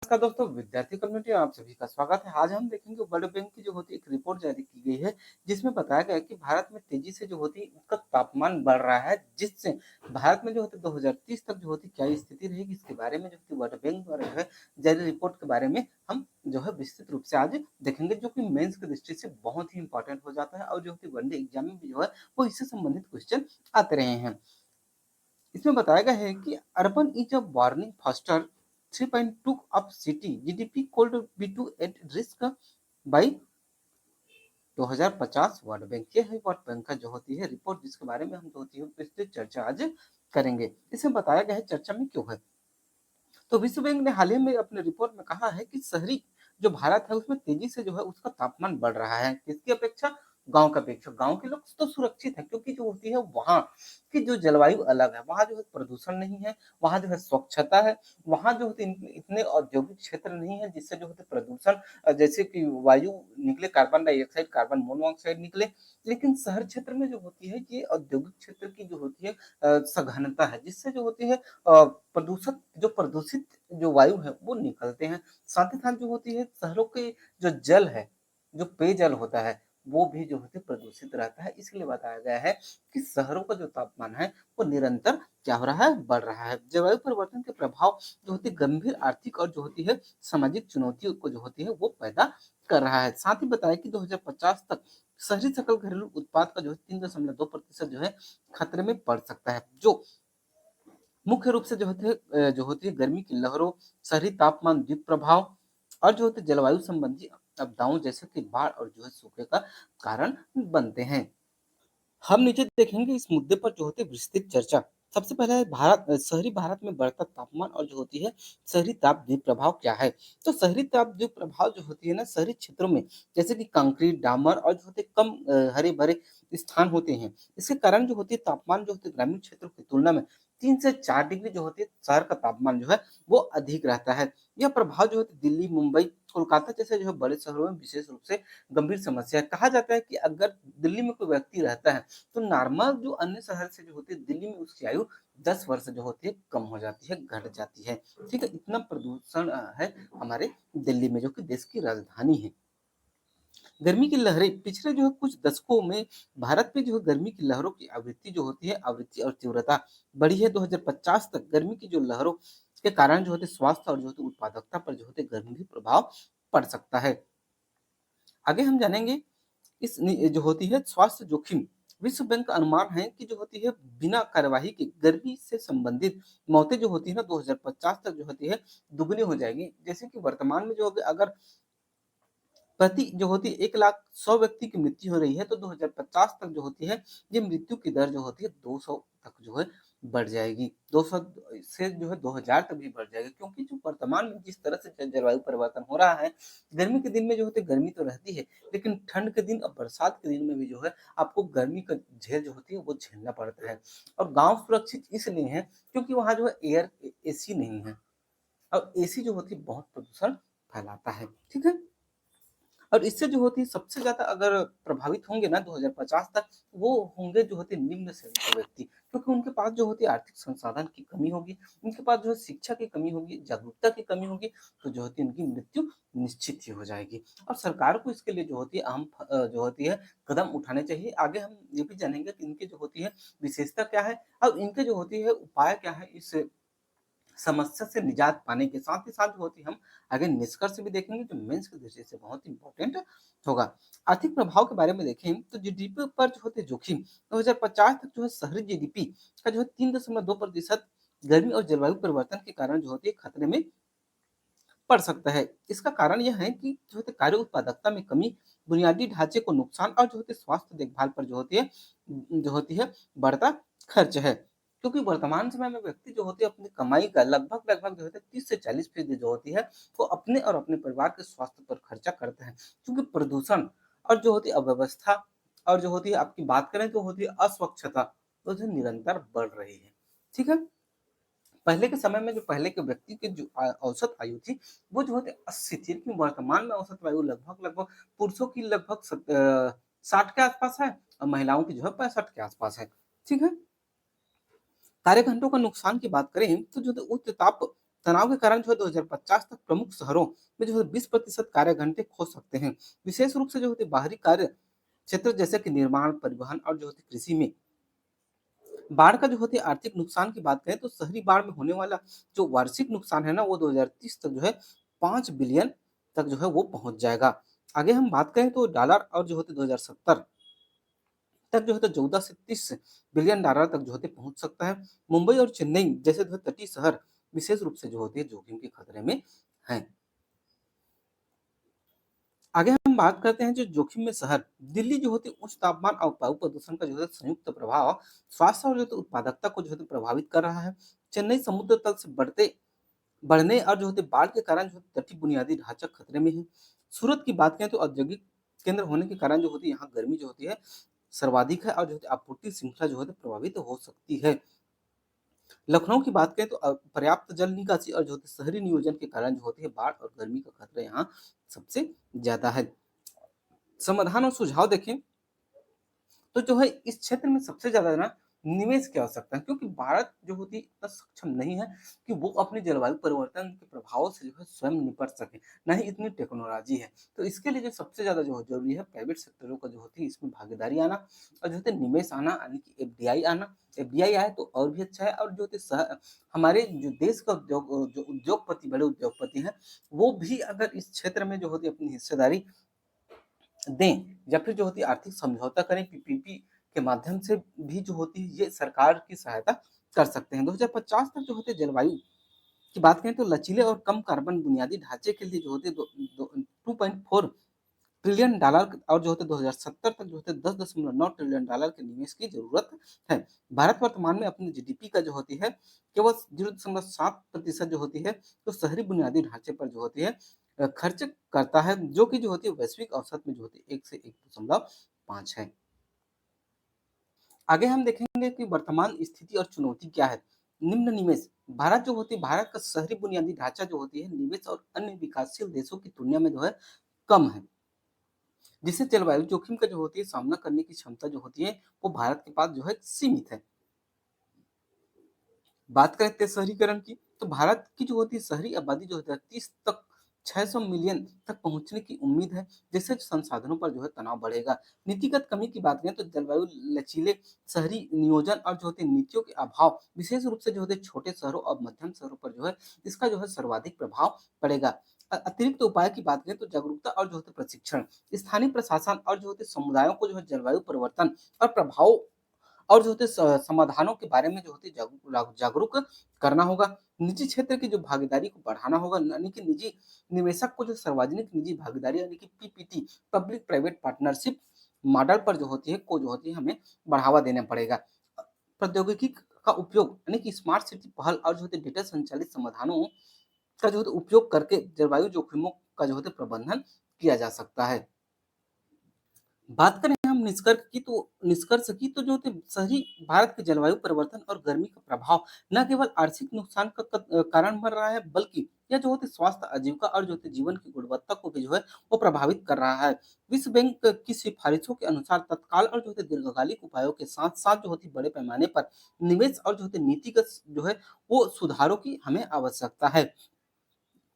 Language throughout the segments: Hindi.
नमस्कार दोस्तों, विद्यार्थी कम्युनिटी में आप सभी का स्वागत है। आज हम देखेंगे वर्ल्ड बैंक की जो होती है एक रिपोर्ट जारी की गई है, जिसमें बताया गया है कि भारत में तेजी से जो होती है उसका तापमान बढ़ रहा है, जिससे भारत में जो होती है 2030 तक जो होती क्या स्थिति रहेगी, इसके बारे में जो कि वर्ल्ड बैंक द्वारा जो है जारी रिपोर्ट के बारे में हम जो है विस्तृत रूप से आज देखेंगे, जो कि मेंस की दृष्टि से बहुत ही इंपॉर्टेंट हो जाता है और जो होती वनडे एग्जाम में भी जो है वो इससे संबंधित क्वेश्चन आते रहे हैं। इसमें बताया गया है कि urban is a warning faster 3.2 of city GDP could be to at risk by 2050। World bank ये है वर्ल्ड बैंक का जो होती है रिपोर्ट, जिसके बारे में हम जो होती है विस्तृत चर्चा आज करेंगे। इसमें बताया गया है चर्चा में क्यों है, तो विश्व बैंक ने हाल ही में अपने रिपोर्ट में कहा है कि शहरी जो भारत है उसमें तेजी से जो है उसका तापमान बढ़ रहा है। किसकी अपेक्षा? गांव की अपेक्षा। गांव के लोग तो सुरक्षित है, क्योंकि जो होती है वहाँ की जो जलवायु अलग है, वहाँ जो है प्रदूषण नहीं है, वहाँ जो है स्वच्छता है, वहाँ जो होती इतने औद्योगिक क्षेत्र नहीं है जिससे जो होते प्रदूषण जैसे कि वायु निकले, कार्बन डाइऑक्साइड, कार्बन मोनोऑक्साइड निकले। लेकिन शहर क्षेत्र में जो होती है ये औद्योगिक क्षेत्र की जो होती है सघनता है, जिससे जो होती है प्रदूषक जो प्रदूषित जो वायु है वो निकलते हैं। साथ ही साथ जो होती है शहरों के जो जल है, जो पेयजल होता है, वो भी जो होती है प्रदूषित रहता है। इसलिए बताया गया है कि शहरों का जो तापमान है वो निरंतर क्या हो रहा है? बढ़ रहा है। जलवायु परिवर्तन के प्रभाव जो होती है गंभीर आर्थिक और जो होती है सामाजिक चुनौतियों को जो होती है वो पैदा कर रहा है। साथ ही बताया कि 2050 तक शहरी सकल घरेलू उत्पाद का जो है 3.2% जो है खतरे में पड़ सकता है, जो मुख्य रूप से जो होती है गर्मी की लहरों, शहरी तापमान द्वीप प्रभाव और जो होते जलवायु संबंधी आपदाओं जैसे कि बाढ़ और जो है सूखे का कारण बनते हैं। हम नीचे देखेंगे इस मुद्दे पर जो होती है विस्तृत चर्चा। सबसे पहले है शहरी भारत में बढ़ता तापमान और जो होती है शहरी तापद्वीप प्रभाव क्या है? तो शहरी तापद्वीप प्रभाव जो होती है ना, शहरी क्षेत्रों में जैसे कि कंक्रीट, डामर और जो होते कम हरे-भरे स्थान होते हैं। इसके कारण जो होती है तापमान जो होती है ग्रामीण क्षेत्रों की तुलना में 3 से 4 डिग्री जो होती है शहर का तापमान जो है वो अधिक रहता है। यह प्रभाव जो है दिल्ली, मुंबई, कोलकाता जैसे जो है बड़े शहरों में विशेष रूप से गंभीर समस्या है। कहा जाता है कि अगर दिल्ली में कोई व्यक्ति रहता है तो नॉर्मल जो अन्य शहर से जो होती है दिल्ली में उसकी आयु 10 वर्ष जो होती है कम हो जाती है, घट जाती है। ठीक है, इतना प्रदूषण है हमारे दिल्ली में, जो कि देश की राजधानी है। गर्मी की लहरें पिछले जो है कुछ दशकों में भारत में जो है गर्मी की लहरों की आवृत्ति जो होती है, आवृत्ति और तीव्रता बढ़ी है। 2050 तक गर्मी की जो लहरों के कारण जो होते स्वास्थ्य और जो होते उत्पादकता पर जो होते गंभीर प्रभाव पड़ सकता है। आगे हम जानेंगे जो होती है स्वास्थ्य जोखिम। विश्व बैंक का अनुमान है कि जो होती है बिना कार्यवाही के गर्मी से संबंधित मौतें जो होती है ना 2050 तक जो होती है दुगनी हो जाएगी। जैसे कि वर्तमान में जो अगर प्रति जो होती है 1,100,000 व्यक्ति की मृत्यु हो रही है, तो 2050 तक जो होती है ये मृत्यु की दर जो होती है 200 तक जो है बढ़ जाएगी। 200 से जो है 2000 तक भी बढ़ जाएगी, क्योंकि जो वर्तमान में जिस तरह से जलवायु परिवर्तन हो रहा है, गर्मी के दिन में जो होती है गर्मी तो रहती है, लेकिन ठंड के दिन और बरसात के दिन में भी जो है आपको गर्मी का झेल जो होती है वो झेलना पड़ता है। और गाँव सुरक्षित इसलिए है क्योंकि वहाँ जो है एसी नहीं है, और एसी जो होती है बहुत प्रदूषण फैलाता है। ठीक है? और इससे जो होती है सबसे ज़्यादा अगर प्रभावित होंगे ना 2050 तक, वो होंगे जो होते निम्न श्रेणी के व्यक्ति, क्योंकि उनके पास जो होती है आर्थिक संसाधन की कमी होगी, उनके पास जो है शिक्षा की कमी होगी, जागरूकता की कमी होगी, तो जो होती है उनकी मृत्यु निश्चित ही हो जाएगी। और सरकार को इसके लिए जो होती है जो होती है कदम उठाने चाहिए। आगे हम ये भी जानेंगे कि इनकी जो होती है विशेषता क्या है और इनके जो होती है उपाय क्या है इस समस्या से निजात पाने के साथ ही साथ जो होती है हम आगे निष्कर्ष भी देखेंगे, जो मेंस की दृष्टि से बहुत इंपॉर्टेंट होगा। आर्थिक प्रभाव के बारे में देखें तो जीडीपी पर जो होते जोखिम 2050 तक जो है शहरी जीडीपी का जो है 3.2% गर्मी और जलवायु परिवर्तन के कारण जो होती है खतरे में पड़ सकता है। इसका कारण यह है कि जो होते कार्य उत्पादकता में कमी, बुनियादी ढांचे को नुकसान और जो होते स्वास्थ्य देखभाल पर जो होती है बढ़ता खर्च है। क्योंकि वर्तमान समय में व्यक्ति जो होते हैं अपनी कमाई का लगभग जो होता है 30 से 40% जो होती है वो अपने और अपने परिवार के स्वास्थ्य पर खर्चा करते हैं। क्योंकि प्रदूषण और जो होती है अव्यवस्था और जो होती है आपकी बात करें तो होती है अस्वच्छता, तो जो निरंतर बढ़ रही है। ठीक है? पहले के समय में जो पहले के व्यक्ति की जो औसत आयु थी, वो जो होती 80 थी, लेकिन वर्तमान में औसत आयु लगभग पुरुषों की लगभग 60 के आसपास है और महिलाओं की जो है 65 के आसपास है। ठीक है? कार्य घंटों का नुकसान की बात करें तो जो उच्च ताप तनाव के कारण जो है 2050 तक प्रमुख शहरों में जो है 20% कार्य घंटे खो सकते हैं। विशेष रूप से जो होते बाहरी कार्य क्षेत्र जैसे कि निर्माण, परिवहन और जो होती कृषि में बाढ़ का जो होती है आर्थिक नुकसान की बात करें तो शहरी बाढ़ में होने वाला जो वार्षिक नुकसान है ना वो 2030 तक जो है 5 बिलियन तक जो है वो पहुंच जाएगा। आगे हम बात करें तो डॉलर और जो होते 2070 तक जो है तो 14 से 30 बिलियन डॉलर तक जो होते पहुंच सकता है। मुंबई और चेन्नई जैसे जो है तटीय शहर विशेष रूप से जो होती है जोखिम के खतरे में हैं। आगे हम बात करते हैं जो जोखिम में शहर दिल्ली जो होती है उच्च तापमान और वायु प्रदूषण का जो है संयुक्त प्रभाव स्वास्थ्य और जो है उत्पादकता को जो है प्रभावित कर रहा है। चेन्नई समुद्र तल से बढ़ने और जो होते बाढ़ के कारण जो तटीय बुनियादी ढांचा खतरे में है। सूरत की बात करें तो औद्योगिक केंद्र होने के कारण जो होती है यहाँ गर्मी जो होती है सर्वाधिक है और जो होती है आपूर्ति श्रृंखला जो है प्रभावित हो सकती है। लखनऊ की बात करें तो पर्याप्त जल निकासी और जो होती है शहरी नियोजन के कारण जो होती है बाढ़ और गर्मी का खतरा यहाँ सबसे ज्यादा है। समाधान और सुझाव देखें तो जो है इस क्षेत्र में सबसे ज्यादा ना निवेश की आवश्यकता है क्योंकि भारत जो होती है इतना सक्षम नहीं है कि वो अपने जलवायु परिवर्तन के प्रभाव से जो है स्वयं निपट सके, ना ही इतनी टेक्नोलॉजी है। तो इसके लिए जो सबसे ज्यादा जो जरूरी है प्राइवेट सेक्टरों का जो होती है इसमें भागीदारी आना और जो होते है निवेश आना यानी कि एफडीआई आना। एफडीआई आए तो और भी अच्छा है और जो होते हमारे जो देश का जो उद्योगपति बड़े उद्योगपति हैं वो भी अगर इस क्षेत्र में जो होती है अपनी हिस्सेदारी दें या फिर जो होती है आर्थिक समझौता करें पीपीपी के माध्यम से भी जो होती है ये सरकार की सहायता कर सकते हैं। 2050 तक जो होते हैं जलवायु की बात करें तो लचीले और कम कार्बन बुनियादी ढांचे के लिए जो होते 2.4 ट्रिलियन डॉलर और जो होते 2070 तक जो होते 10.9 ट्रिलियन डॉलर के निवेश की जरूरत है। भारत वर्तमान में अपनी जीडीपी का जो होती है केवल 0.7% जो होती है तो शहरी बुनियादी ढांचे पर जो होती है खर्च करता है जो कि जो होती है वैश्विक औसत में जो होती है 1 से 1.5 है। आगे हम देखेंगे कि वर्तमान स्थिति और चुनौती क्या है। निम्न निवेश भारत जो होती है भारत का शहरी बुनियादी ढांचा जो होती है निवेश और अन्य विकासशील देशों की तुलना में जो है कम है, जिससे जलवायु जोखिम का जो होती है सामना करने की क्षमता जो होती है वो भारत के पास जो है सीमित है। बात करें तेज शहरीकरण की तो भारत की जो होती है शहरी आबादी जो 2030 तक 600 मिलियन तक पहुंचने की उम्मीद है, जिससे संसाधनों पर जो है तनाव बढ़ेगा। नीतिगत कमी की बात करें तो जलवायु लचीले शहरी नियोजन और जो होते नीतियों के अभाव विशेष रूप से जो होते छोटे शहरों और मध्यम शहरों पर जो है इसका जो है सर्वाधिक प्रभाव पड़ेगा। अतिरिक्त उपाय की बात करें तो जागरूकता और जो होते प्रशिक्षण स्थानीय प्रशासन और जो होते समुदायों को जो है जलवायु परिवर्तन और प्रभाव और जो होते समाधानों के बारे में जो होती है जागरूक करना होगा। निजी क्षेत्र की जो भागीदारी को बढ़ाना होगा यानी कि निजी निवेशक को जो सार्वजनिक निजी भागीदारी यानी कि PPT public private partnership model पर जो होती है को जो होती है हमें बढ़ावा देना पड़ेगा। प्रौद्योगिकी का उपयोग यानी कि स्मार्ट सिटी पहल और जो होते डेटा संचालित समाधानों का जो होता उपयोग करके जलवायु जोखिमों का जो होते प्रबंधन किया जा सकता है। बात करें हम निष्कर्ष की तो जो होते शहरी भारत के जलवायु परिवर्तन और गर्मी का प्रभाव न केवल आर्थिक नुकसान का कारण बन रहा है बल्कि यह जो होते स्वास्थ्य आजीविका और जो होते जीवन की गुणवत्ता को भी जो है वो प्रभावित कर रहा है। विश्व बैंक की सिफारिशों के अनुसार तत्काल और जो होते दीर्घकालिक उपायों के साथ साथ जो होती बड़े पैमाने पर निवेश और जो होते नीतिगत जो है वो सुधारों की हमें आवश्यकता है।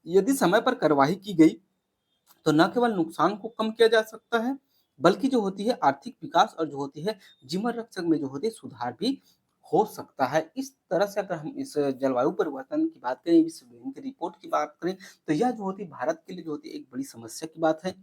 यदि समय पर कार्यवाही की गई तो न केवल नुकसान को कम किया जा सकता है बल्कि जो होती है आर्थिक विकास और जो होती है जीवन रक्षक में जो होती है सुधार भी हो सकता है। इस तरह से अगर हम इस जलवायु परिवर्तन की बात करें विश्व बैंक की रिपोर्ट की बात करें तो यह जो होती है भारत के लिए जो होती है एक बड़ी समस्या की बात है।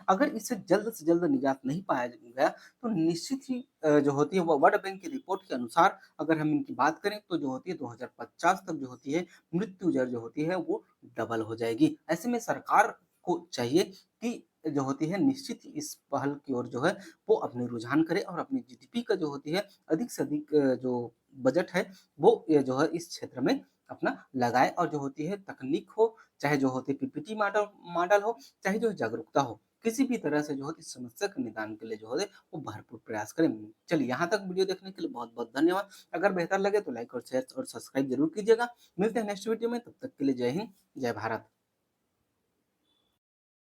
अगर इससे जल्द से जल्द निजात नहीं पाया गया तो निश्चित ही जो होती है वो वर्ल्ड बैंक की रिपोर्ट के अनुसार अगर हम इनकी बात करें तो जो होती है 2050 तक जो होती है मृत्यु दर जो होती है वो डबल हो जाएगी। ऐसे में सरकार को चाहिए कि जो होती है निश्चित ही इस पहल की ओर जो है वो अपने रुझान करे और अपनी जीडीपी का जो होती है अधिक से अधिक जो बजट है वो ये जो है इस क्षेत्र में अपना लगाए और जो होती है तकनीक हो चाहे जो होती है पीपीटी मॉडल मॉडल हो चाहे जो जागरूकता हो किसी भी तरह से जो है इस समस्या के निदान के लिए जो है वो भरपूर प्रयास करें। चलिए यहाँ तक वीडियो देखने के लिए बहुत बहुत धन्यवाद। अगर बेहतर लगे तो लाइक और शेयर और सब्सक्राइब जरूर कीजिएगा। मिलते हैं नेक्स्ट वीडियो में, तब तक के लिए जय हिंद जय भारत।